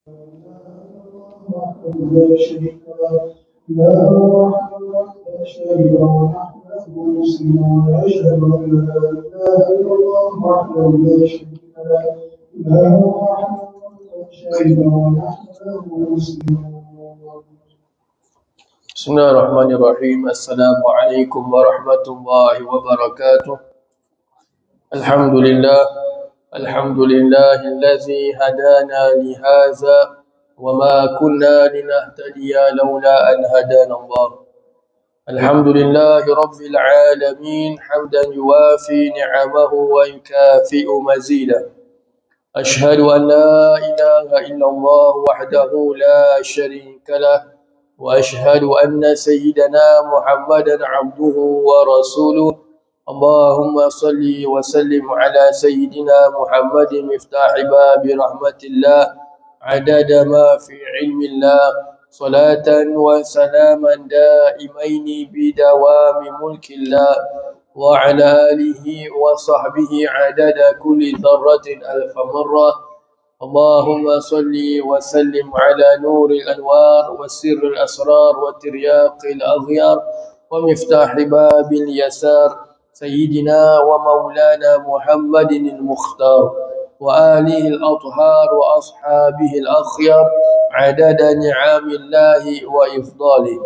وحده لا شريك له له وحده لا شريك له ونحمده مسلمون واشهد ان لا اله الا الله وحده لا شريك له له وحده لا شريك له ونحمده مسلمون. بسم الله الرحمن الرحيم. السلام عليكم ورحمة الله وبركاته. الحمد لله الذي هدانا لهذا وما كنا لنهتدي لولا أن هدانا الله. الحمد لله رب العالمين حمدا يوافي نعمه ويكافئ مزيدا. أشهد أن لا إله إلا الله وحده لا شريك له وأشهد أن سيدنا محمدا عبده ورسوله. اللهم صل وسلم على سيدنا محمد مفتاح باب رحمة الله عدد ما في علم الله، صلاة وسلاما دائمين بدوام ملك الله، وعلى آله وصحبه عدد كل ذرة ألف مرة. اللهم صل وسلم على نور الأنوار وسر الأسرار وترياق الأغيار ومفتاح باب اليسار سيدنا ومولانا محمد المختار وآله الأطهار وأصحابه الأخيار عدد نعم الله وإفضاله.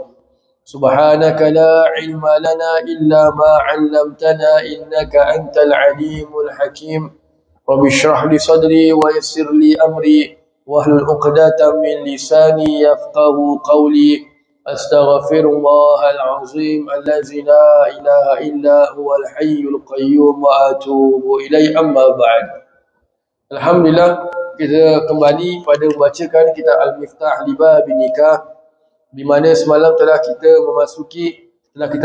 سبحانك لا علم لنا إلا ما علمتنا إنك أنت العليم الحكيم. رب اشرح لي صدري ويسر لي أمري واحلل عقدة من لساني يفقه قولي. أستغفر الله العظيم الذي لا إله إلا هو الحي القيوم وأتوب إليه. أما بعد. Alhamdulillah, kita kembali pada membacakan kitab Al-Miftah li Bab Nikah, di mana semalam telah kita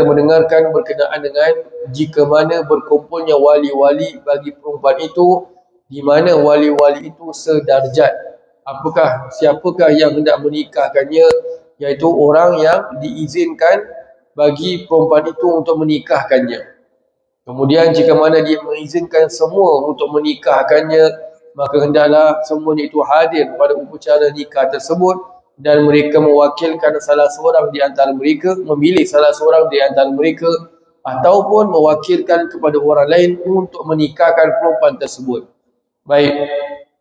mendengarkan berkenaan dengan jika mana berkumpulnya wali-wali bagi perempuan itu, di mana wali-wali itu sedarjat. Siapakah yang hendak menikahkannya, iaitu orang yang diizinkan bagi perempuan itu untuk menikahkannya. Kemudian jika mana dia mengizinkan semua untuk menikahkannya, maka hendaklah semuanya itu hadir pada upacara nikah tersebut dan mereka mewakilkan salah seorang di antara mereka, memilih salah seorang di antara mereka ataupun mewakilkan kepada orang lain untuk menikahkan perempuan tersebut. Baik.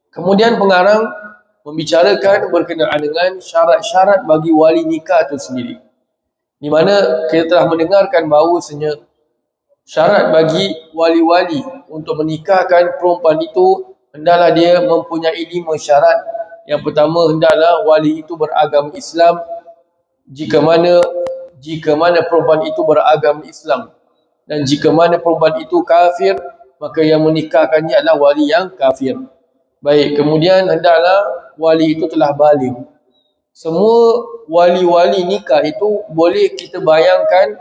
Kemudian pengarang membicarakan berkenaan dengan syarat-syarat bagi wali nikah itu sendiri. Di mana kita telah mendengarkan bahawasanya syarat bagi wali-wali untuk menikahkan perempuan itu hendaklah dia mempunyai 5 syarat. Yang pertama, hendaklah wali itu beragama Islam. Jika mana perempuan itu beragama Islam dan jika mana perempuan itu kafir, maka yang menikahkannya adalah wali yang kafir. Baik, kemudian hendaklah wali itu telah baligh. Semua wali-wali nikah itu boleh kita bayangkan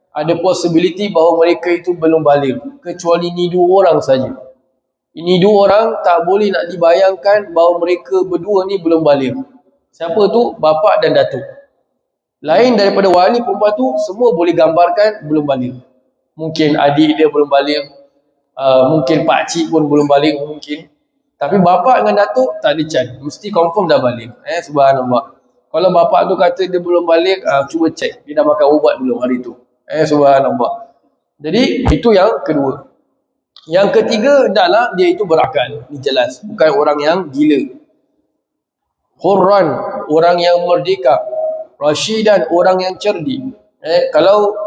ada possibility bahawa mereka itu belum baligh, kecuali ni 2 orang saja. Ini 2 orang tak boleh nak dibayangkan bahawa mereka berdua ni belum baligh. Siapa tu? Bapa dan datuk. Lain daripada wali perempuan tu, semua boleh gambarkan belum baligh. Mungkin adik dia belum baligh, mungkin pakcik pun belum baligh mungkin. Tapi bapa dengan datuk tak ada chance, mesti confirm dah baligh. Subhanallah. Kalau bapa tu kata dia belum baligh, cuba cek dia dah makan ubat belum hari tu. Subhanallah. Jadi itu yang kedua. Yang ketiga, hendaklah dia itu berakal. Ini jelas, bukan orang yang gila. Hurran, orang yang merdeka. Rasyidan, orang yang cerdik. Kalau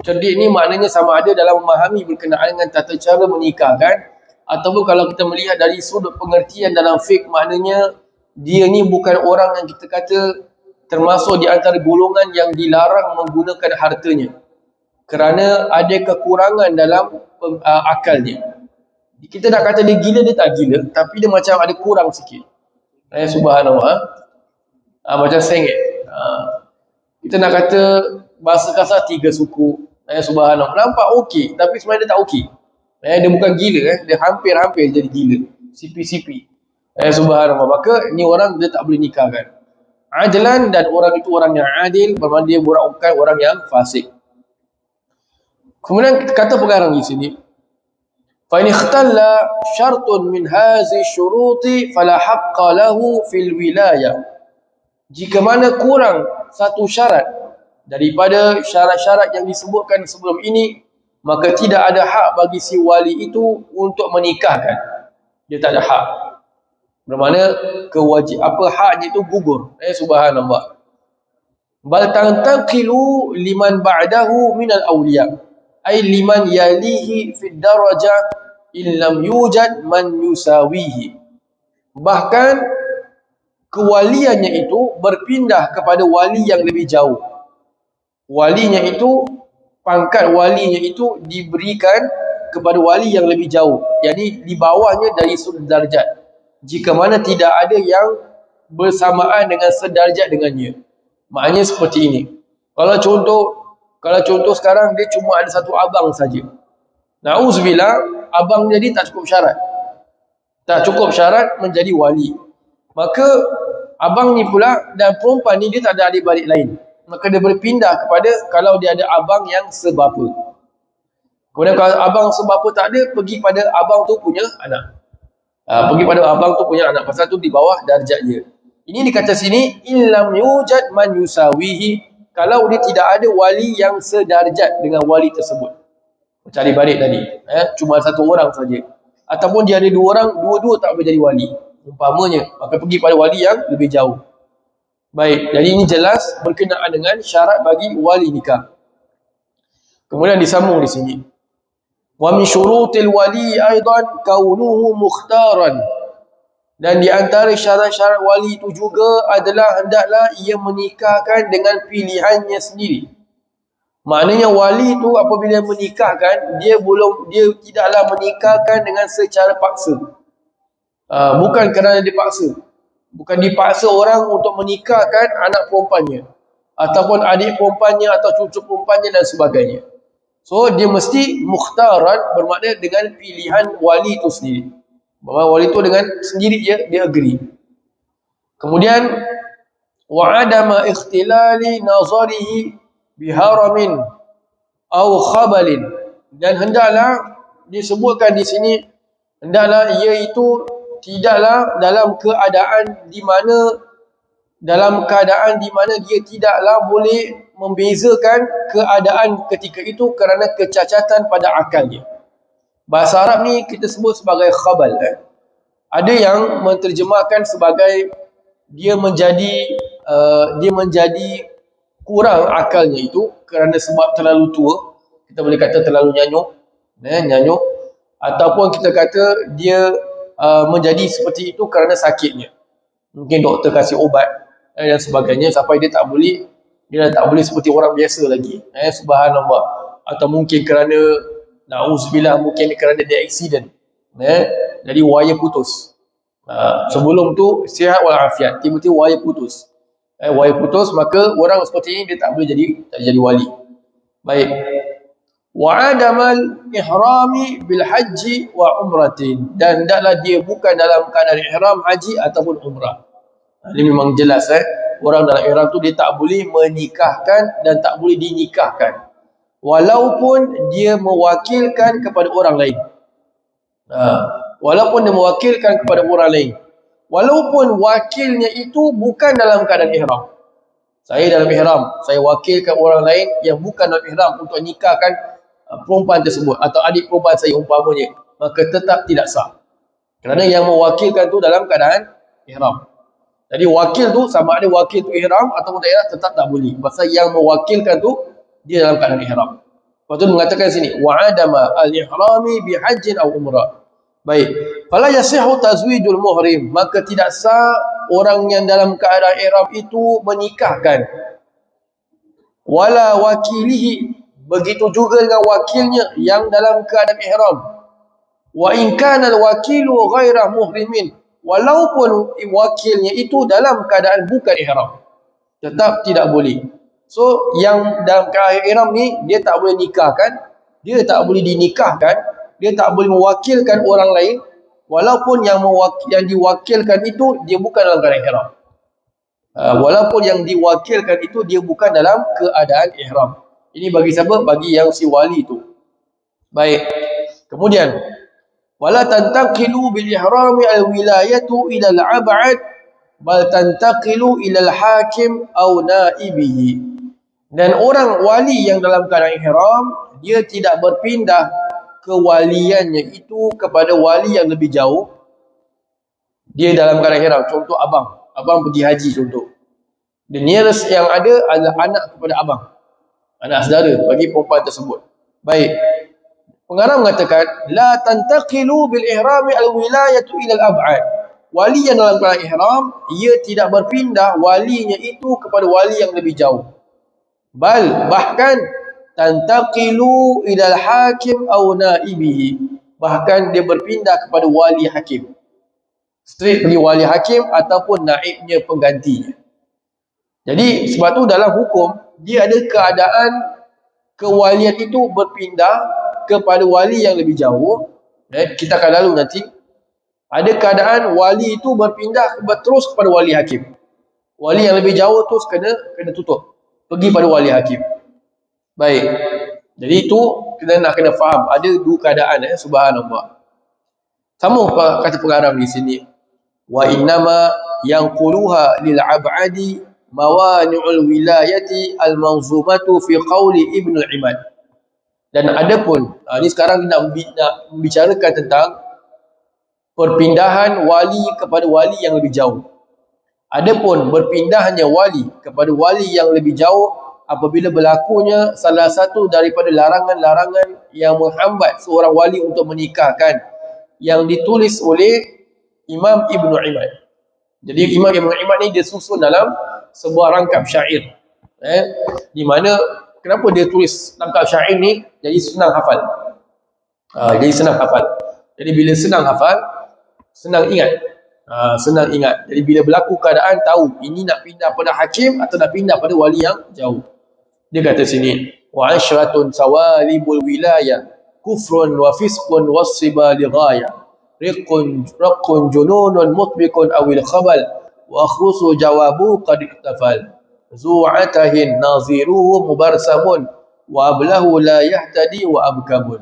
cerdik ni maknanya sama ada dalam memahami berkenaan dengan tata cara menikah, kan? Ataupun kalau kita melihat dari sudut pengertian dalam fiqh, maknanya dia ni bukan orang yang kita kata termasuk di antara golongan yang dilarang menggunakan hartanya kerana ada kekurangan dalam akalnya. Kita nak kata dia gila, dia tak gila, tapi dia macam ada kurang sikit. Subhanallah. Macam sengit. Kita nak kata bahasa kasar 3 suku. Subhanallah. Nampak okey, tapi sebenarnya dia tak okey. Dia bukan gila, dia hampir-hampir jadi gila. Sipi-sipi. Subhanallah. Maka ni orang dia tak boleh nikahkan. Adlan, dan orang itu orang yang adil, bermakna dia bukan orang yang fasik. Kemudian kata pengarang di sini, fa in ikhtalla syartun min hazi syuruti fala haqqa lahu fil wilayah. Jika mana kurang satu syarat daripada syarat-syarat yang disebutkan sebelum ini, maka tidak ada hak bagi si wali itu untuk menikahkan. Dia tak ada hak. Bermakna apa haknya itu gugur. Subhanallah. Bal tantaqilu liman ba'dahu minal awliya, ay liman yalihi fid darajah illam yujad man yusawihi. Bahkan kewaliannya itu berpindah kepada wali yang lebih jauh. Walinya itu, pangkat walinya itu diberikan kepada wali yang lebih jauh, yakni di bawahnya dari sudut darjat, jika mana tidak ada yang bersamaan dengan sedarjat dengannya. Maknanya seperti ini. Kalau contoh sekarang dia cuma ada satu abang saja. Na'udzubillah, abang jadi tak cukup syarat. Tak cukup syarat menjadi wali. Maka abang ni pula dan perempuan ni dia tak ada adik-beradik lain. Maka dia berpindah kepada kalau dia ada abang yang sebapa. Kemudian kalau abang sebapa tak ada, pergi pada abang tu punya anak. Pergi pada abang tu punya anak. Pasal tu di bawah darjat dia. Ini dikata sini, illam yujad man yusawihi, kalau dia tidak ada wali yang sedarjat dengan wali tersebut. Macam adik-beradik tadi. Cuma satu orang saja. Ataupun dia ada dua orang, dua-dua tak boleh jadi wali. Umpamanya, maka pergi pada wali yang lebih jauh. Baik, jadi ini jelas berkenaan dengan syarat bagi wali nikah. Kemudian disambung di sini. Wa min syurutil wali aidan kaunuhu mukhtaran. Dan di antara syarat-syarat wali itu juga adalah hendaklah ia menikahkan dengan pilihannya sendiri. Maknanya wali itu apabila menikahkan, dia tidaklah menikahkan dengan secara paksa. Bukan kerana dipaksa. Bukan dipaksa orang untuk menikahkan anak perempuannya, ataupun adik perempuannya atau cucu perempuannya dan sebagainya. So dia mesti mukhtaran, bermakna dengan pilihan wali itu sendiri. Bahawa wali itu dengan sendiri dia agree. Kemudian wa adama ikhtilali nazarihi biharamin au khabalin, dan hendaklah disebutkan di sini, hendaklah ia itu tidaklah dalam keadaan di mana dia tidaklah boleh membezakan keadaan ketika itu kerana kecacatan pada akalnya. Bahasa Arab ni kita sebut sebagai khabal. Ada yang menterjemahkan sebagai dia menjadi kurang akalnya itu kerana sebab terlalu tua. Kita boleh kata terlalu nyanyuk. Ataupun kita kata dia menjadi seperti itu kerana sakitnya. Mungkin doktor kasih obat dan sebagainya sampai dia tak boleh seperti orang biasa lagi. Subhanallah. Atau mungkin kerana na'udzubillah, mungkin kerana dia accident. Jadi wire putus. Sebelum tu sihat walafiat, tiba-tiba wire putus. Wire putus, maka orang seperti ini dia tak boleh jadi wali. Baik. Wa adamal ihrami bil haji wa umratin, dan hendaklah dia bukan dalam keadaan ihram haji ataupun umrah. Ini memang jelas orang dalam ihram tu dia tak boleh menikahkan dan tak boleh dinikahkan, walaupun dia mewakilkan kepada orang lain. Walaupun dia mewakilkan kepada orang lain, walaupun wakilnya itu bukan dalam keadaan ihram. Saya dalam ihram, saya wakilkan orang lain yang bukan dalam ihram untuk nikahkan perempuan tersebut atau adik perempuan saya umpamanya, maka tetap tidak sah. Kerana yang mewakilkan tu dalam keadaan ihram. Jadi wakil tu sama ada wakil tu ihram ataupun tak ihram, tetap tak boleh. Pasal yang mewakilkan tu dia dalam keadaan ihram. Lepas tu mengatakan sini wa adama al-ihrami bi hajjin aw umrah. Baik. Fala yasihu tazwijul muhrim, maka tidak sah orang yang dalam keadaan ihram itu menikahkan. Wala wakilihi, begitu juga dengan wakilnya yang dalam keadaan ihram. Wa in kana al-wakilu ghaira muhrimin, walaupun wakilnya itu dalam keadaan bukan ihram, tetap tidak boleh. So yang dalam keadaan ihram ni dia tak boleh nikahkan, dia tak boleh dinikahkan, dia tak boleh mewakilkan orang lain, walaupun yang diwakilkan itu dia bukan dalam keadaan ihram. Walaupun yang diwakilkan itu dia bukan dalam keadaan ihram. Ini bagi siapa? Bagi yang si wali itu. Baik. Kemudian Wala tantaqilu bil ihrami al wilayatu ila al ab'ad bal tantaqilu ila al hakim aw naibihi. Dan orang wali yang dalam keadaan ihram, dia tidak berpindah kewaliannya itu kepada wali yang lebih jauh. Dia dalam keadaan ihram, contoh abang pergi haji contoh. The nearest yang ada adalah anak kepada abang, anak saudara bagi perempuan tersebut. Baik. Pengarang mengatakan la tantaqilu bil ihrami al wilayatu ila al ab'ad. Wali yang dalam keadaan ihram, ia tidak berpindah walinya itu kepada wali yang lebih jauh. Bahkan tantaqilu ila al hakim aw naibihi. Bahkan dia berpindah kepada wali hakim. Straight pergi wali hakim ataupun naibnya penggantinya. Jadi sebab tu dalam hukum dia ada keadaan kewalian itu berpindah kepada wali yang lebih jauh. Kita akan lalu nanti. Ada keadaan wali itu berpindah terus kepada wali hakim. Wali yang lebih jauh terus kena tutup. Pergi pada wali hakim. Baik. Jadi itu kita nak kena faham. Ada dua keadaan subhanallah. Sama kata pengarang di sini. Wa innama yanquluha lil ab'adi mawani'ul wilayati al manzumatu fi qawli Ibnu Imad. Dan adapun ni sekarang nak membicarakan tentang perpindahan wali kepada wali yang lebih jauh. Adapun berpindahnya wali kepada wali yang lebih jauh apabila berlakunya salah satu daripada larangan-larangan yang menghambat seorang wali untuk menikahkan yang ditulis oleh Imam Ibnu Imad. Jadi Imam Ibnu Imad ni dia susun dalam sebuah rangkap syair. Di mana kenapa dia tulis rangkap syair ni? Jadi senang hafal. Jadi bila senang hafal, senang ingat. Senang ingat. Jadi bila berlaku keadaan tahu ini nak pindah pada hakim atau nak pindah pada wali yang jauh. Dia kata sini, wa ashratun sawalibul wilayah kufrun wa fisqun wassiba li ghayah. Riqqun jununun mutbiqun awil khabal wa akhrusu jawabu qad iktafal. Zu'atahin naziruhu mubarsamun wa ablahu la yahtadi wa abkamun.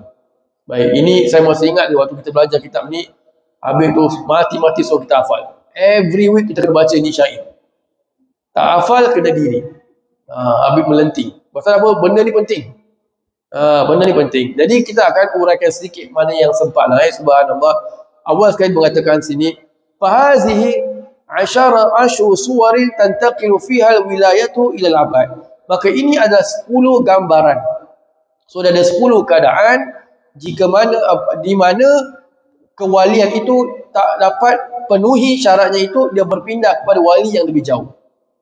Baik, ini saya masih ingat waktu kita belajar kitab ni, habis tu mati-mati suruh kita hafal. Every week kita kena baca ni syair. Tak hafal kena diri. Habis melenting. Pasal apa? Benda ni penting. Benda ni penting. Jadi kita akan uraikan sedikit mana yang sempat lah. Subhanallah. Awal sekali mengatakan sini, fahazihi ashru suwarin tantaqilu fiha al-wilayatu ila al-abad. Maka ini ada 10 gambaran. So ada 10 keadaan jika di mana kewalian itu tak dapat penuhi syaratnya itu, dia berpindah kepada wali yang lebih jauh.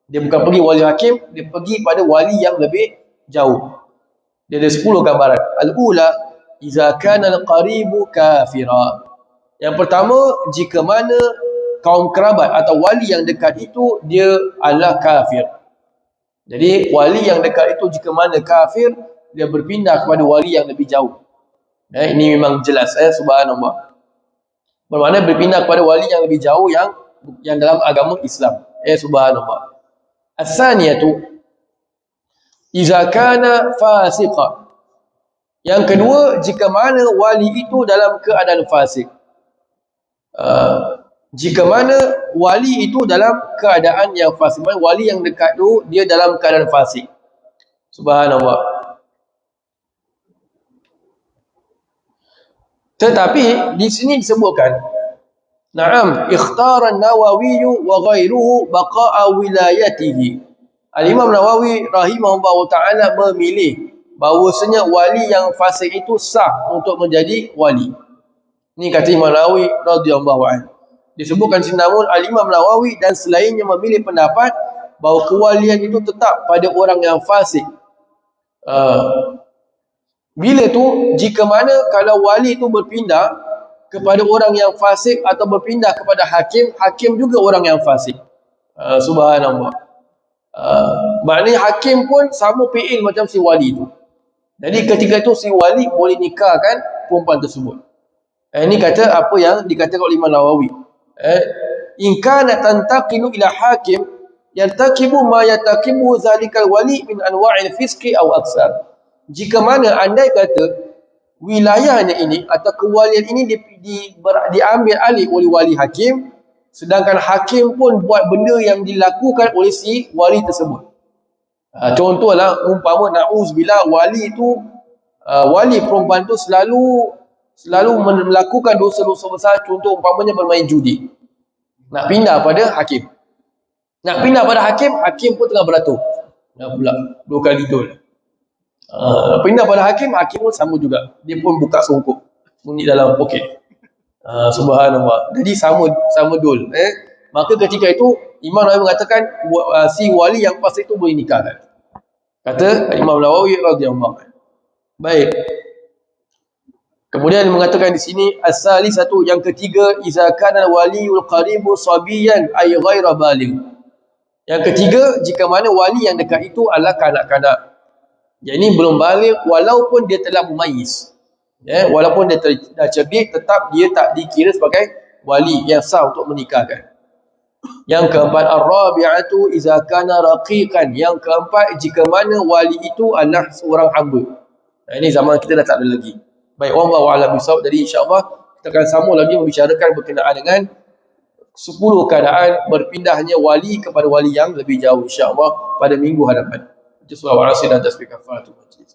Dia bukan pergi wali hakim, dia pergi pada wali yang lebih jauh. Dia ada 10 gambaran. Al-ula iza kana al-qaribu kafira. Yang pertama, jika mana kaum kerabat atau wali yang dekat itu dia adalah kafir. Jadi wali yang dekat itu jika mana kafir, dia berpindah kepada wali yang lebih jauh. Ini memang jelas subhanallah. Bermakna berpindah kepada wali yang lebih jauh yang dalam agama Islam. Subhanallah. As-saniyatu iza kana fasiqa. Yang kedua, jika mana wali itu dalam keadaan fasik. Jika mana wali itu dalam keadaan yang fasik, wali yang dekat tu dia dalam keadaan fasik. Subhanallah. Tetapi di sini disebutkan, na'am ikhtara an-Nawawi wa ghairuhu baqa'a wilayatihi. Al-Imam Nawawi rahimahullah ta'ala memilih bahawasanya wali yang fasik itu sah untuk menjadi wali. Ini kata Imam Nawawi radhiyallahu anhu. Disebutkan sini, namun Al-Imam Nawawi dan selainnya memilih pendapat bahawa kewalian itu tetap pada orang yang fasik. Bila tu, jika mana kalau wali itu berpindah kepada orang yang fasik atau berpindah kepada hakim, hakim juga orang yang fasik. Subhanallah. Maknanya hakim pun sama fi'il macam si wali itu. Jadi ketika itu si wali boleh nikahkan perempuan tersebut. Ini kata apa yang dikatakan oleh Imam Nawawi. In kana tantaqilu ila hakim yartakibu ma yatakibu zalikal wali min anwa'il fiski aw aksar. Jika mana andai kata wilayahnya ini atau kewalian ini diambil alih oleh wali hakim, sedangkan hakim pun buat benda yang dilakukan oleh si wali tersebut. Contohlah umpama na'uzubillah wali itu wali perempuan tu selalu melakukan dosa-dosa besar, contoh umpamanya bermain judi. Nak pindah pada hakim. Hakim pun tengah beratur. Pula 2 kali dol. Pindah pada hakim pun sama juga. Dia pun buka songkok. Bunyi dalam poket. Subhanallah. Jadi sama dol. Maka ketika itu Imam Nawawi mengatakan si wali yang fasik itu boleh nikahkan. Kata Imam Nawawi radhiyallahu anhu. Baik. Kemudian mengatakan di sini as-salisatu, yang ketiga, iza kana waliyul qaribu sabiyan ay ghaira baligh. Yang ketiga, jika mana wali yang dekat itu adalah kanak-kanak. Yang ini belum balik walaupun dia telah mumayyiz. Walaupun dia dah cerdik, tetap dia tak dikira sebagai wali yang sah untuk menikahkan. Yang keempat, ar-rabi'atu iza kana raqiqan. Yang keempat, jika mana wali itu adalah seorang hamba. Ini zaman kita dah tak ada lagi. Baik, wallahu a'lam bishawab. Jadi insya-Allah kita akan sambung lagi membicarakan berkenaan dengan 10 keadaan berpindahnya wali kepada wali yang lebih jauh insya-Allah pada minggu hadapan. Itu surah Al-Asr dan tasbih kafaratul majlis.